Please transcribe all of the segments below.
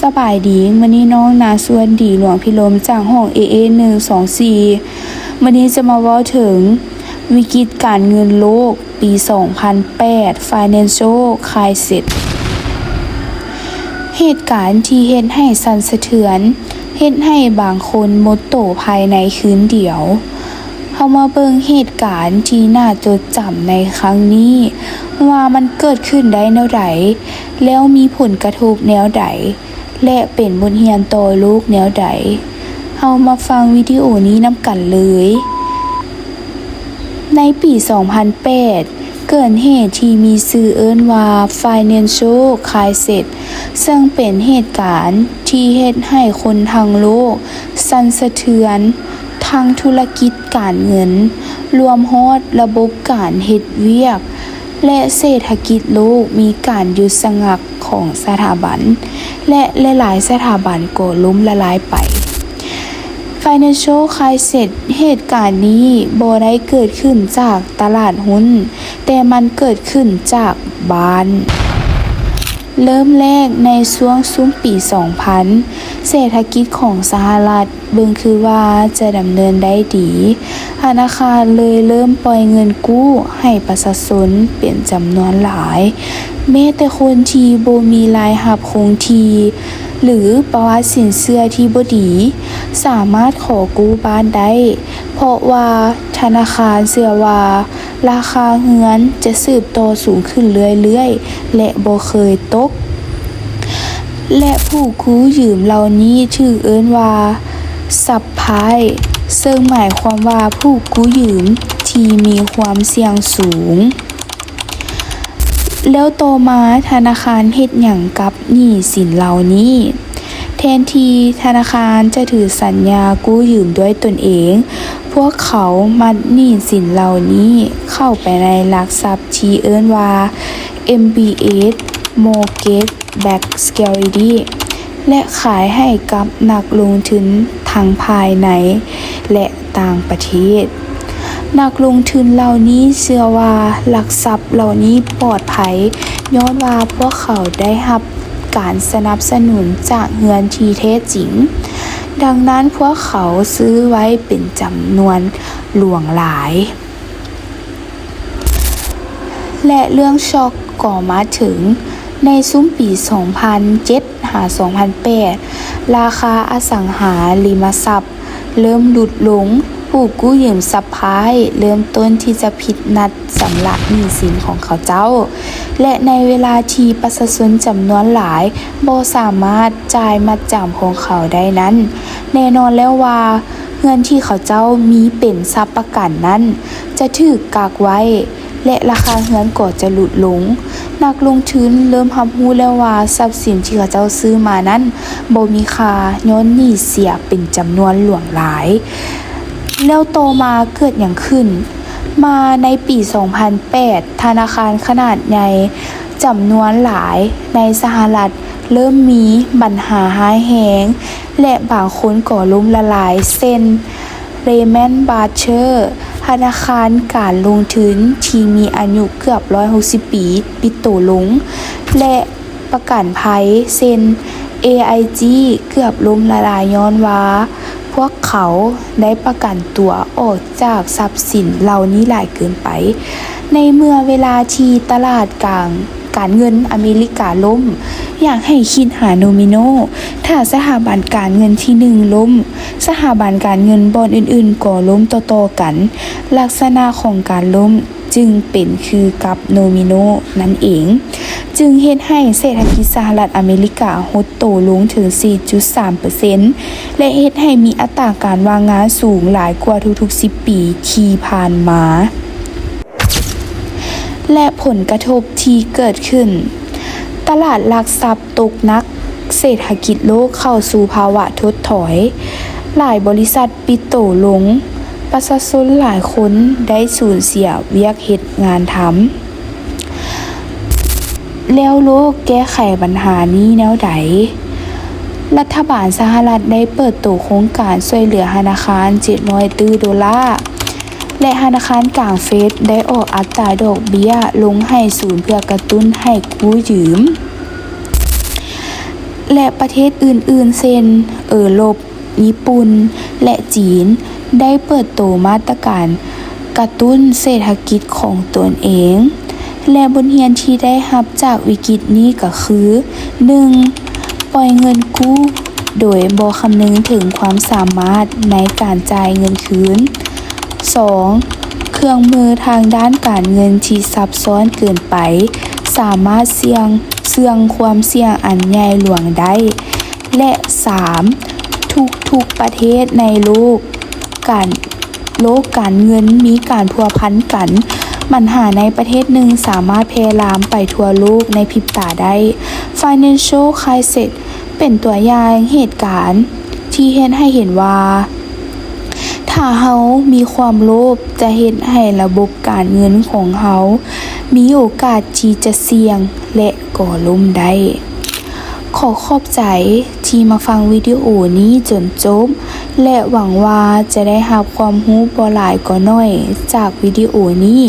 สบายดีมื้อนี้น้องนาส่วนดีหลวงพิลมจากห้อง AA 124มื้อนี้จะมาเว้าถึงวิกฤตการเงินโลกปี 2008 Financial Crisis เหตุการณ์ที่เฮ็ดให้สั่นสะเทือนเฮ็ดให้บางคนหมดโตภายในคืนเดียวเฮามาเบิ่งเหตุการณ์ที่น่าจดจำในครั้งนี้ว่ามันเกิดขึ้นได้แนวใดแล้วมีผลกระทบแนวใดและเป็นบทเรียนต่อโลกแนวใดเฮามาฟังวิดีโอนี้นำกันเลยในปี 2008 เกิดเหตุที่มีชื่อเอิ้นว่า Financial Crisis ซึ่งเป็นเหตุการณ์ที่เฮ็ดให้คนทั้งโลกสั่นสะเทือนทั้งธุรกิจการเงินรวมฮอดระบบการเฮ็ดเวียกและเศรษฐกิจโลกมีการหยุดชะงักของสถาบันและหลายๆสถาบันก็ล้มละลายไป Financial Crisis เหตุการณ์นี้บ่ได้เกิดขึ้นจากตลาดหุ้นแต่มันเกิดขึ้นจากบ้านเริ่มแรกในช่วงปี 2000 เศรษฐกิจของสหรัฐเบิ่งคือว่าจะดำเนินได้ดีธนาคารเลยเริ่มปล่อยเงินกู้ให้ประชาชนเป็นจำนวนหลายแม้แต่คนที่บ่มีรายรับคงที่หรือประวัติสินเชื่อที่บ่ดีสามารถขอกู้บ้านได้เพราะว่าธนาคารเชื่อว่าราคาเรือนจะสืบต่อสูงขึ้นเรื่อยๆและบ่เคยตกและผู้กู้ยืมเหล่านี้ถูกเอิ้นว่าซับไพรม์ซึ่งหมายความว่าผู้กู้ยืมที่มีความเสี่ยงสูงแล้วต่อมาธนาคารเฮ็ดหยังกับหนี้สินเหล่านี้แทนที่ธนาคารจะถือสัญญากู้ยืมด้วยตนเองพวกเขามัดหนี้สินเหล่านี้เข้าไปในหลักทรัพย์ที่เอิ้นว่า MBS Mortgage Backed Security และขายให้กับนักลงทุนทั้งภายในและต่างประเทศนักลงทุนเหล่านี้เชื่อว่าหลักทรัพย์เหล่านี้ปลอดภัยย้อนว่าพวกเขาได้รับการสนับสนุนจากเงินที่แท้จริงดังนั้นพวกเขาซื้อไว้เป็นจำนวนหลวงหลายและเรื่องช็อกก็มาถึงในปี 2007 หา 2008 ราคาอสังหาริมทรัพย์เริ่มลดลงผู้กู้ยืมซับไพรม์เริ่มต้นที่จะผิดนัดสำหรับหนี้สินของเขาเจ้าและในเวลาที่ประชาชนจำนวนหลายบ่สามารถจ่ายมัดจำของเขาได้นั้นแน่นอนแล้วว่าเงินที่เขาเจ้ามีเป็นทรัพย์ประกันนั้นจะถูกกักไว้และราคาเงินก็จะลดลงนักลงทุนเริ่มรับรู้แล้วว่าทรัพย์สินที่เขาเจ้าซื้อมานั้นบ่มีค่าย้อนหนี้เสียเป็นจำนวนหลวงหลายแล้วต่อมาเกิดอย่างขึ้นมาในปี 2008 ธนาคารขนาดใหญ่จำนวนหลายในสหรัฐเริ่มมีปัญหาร้ายแรงและบางคนก็ล้มละลายเช่น Lehman Brothers ธนาคารการลงทุนที่มีอายุเกือบ160 ปีปิดตัวลงและประกันภัยเช่น AIG เกือบล้มละลายย้อนว่าพวกเขาได้ประกันตัวออกจากทรัพย์สินเหล่านี้หลายเกินไปในเมื่อเวลาที่ตลาดกลางการเงินอเมริกาล่มอยากให้คิดหาโนมิโนถ้าสถาบันการเงินที่1ล่มสถาบันการเงินบอนอื่นๆก็ล้มต่อๆกันลักษณะของการล้มจึงเป็นคือกับโนมิโนนั่นเองจึงเฮ็ดให้เศรษฐกิจสหรัฐอเมริกาหดตัวลงถึง 4.3% และเฮ็ดให้มีอัตราการว่างงานสูงหลายกว่าทุกๆ10 ปีที่ผ่านมาและผลกระทบที่เกิดขึ้นตลาดหลักทรัพย์ตกหนักเศรษฐกิจโลกเข้าสู่ภาวะถดถอยหลายบริษัทปิดตัวลงประชาชนหลายคนได้สูญเสียเวียกเฮ็ดงานทำแล้วโลกแก้ไขปัญหานี้แนวใดรัฐบาลสหรัฐได้เปิดตัวโครงการช่วยเหลือธนาคาร$700 ตื้อและธนาคารกลางเฟดได้ออกอัตราดอกเบี้ยลงให้ศูนย์เพื่อกระตุ้นให้กู้ยืม และประเทศอื่นๆเช่นโรปญี่ปุ่น และจีน ได้เปิดโตมาตรการกระตุ้นเศรษฐกิจของตนเอง และบทเรียนที่ได้รับจากวิกฤตนี้ก็คือ 1. ปล่อยเงินกู้โดยบ่คำนึงถึงความสามารถในการจ่ายเงินคืน 2. เครื่องมือทางด้านการเงินที่ซับซ้อนเกินไปสามารถเสี่ยงความเสี่ยงอันใหญ่หลวงได้ และ 3. ทุกประเทศในโลกการเงินมีการพัวพันกันปัญหาในประเทศหนึ่งสามารถแพร่ลามไปทั่วโลกในพริบตาได้ Financial Crisis เป็นตัวอย่างเหตุการณ์ที่เฮ็ดให้เห็นว่าถ้าเฮามีความโลภจะเฮ็ดให้ระบบการเงินของเฮามีโอกาสที่จะเสี่ยงและก่อล้มได้ขอขอบใจที่มาฟังวิดีโอนี้จนจบและหวังว่าจะได้รับความรู้บ่หลายก็น้อยจากวิดีโอนี้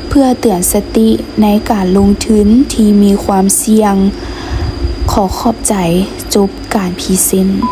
เพื่อเตือนสติในการลงทุนที่มีความเสี่ยงขอขอบใจจบการพรีเซนต์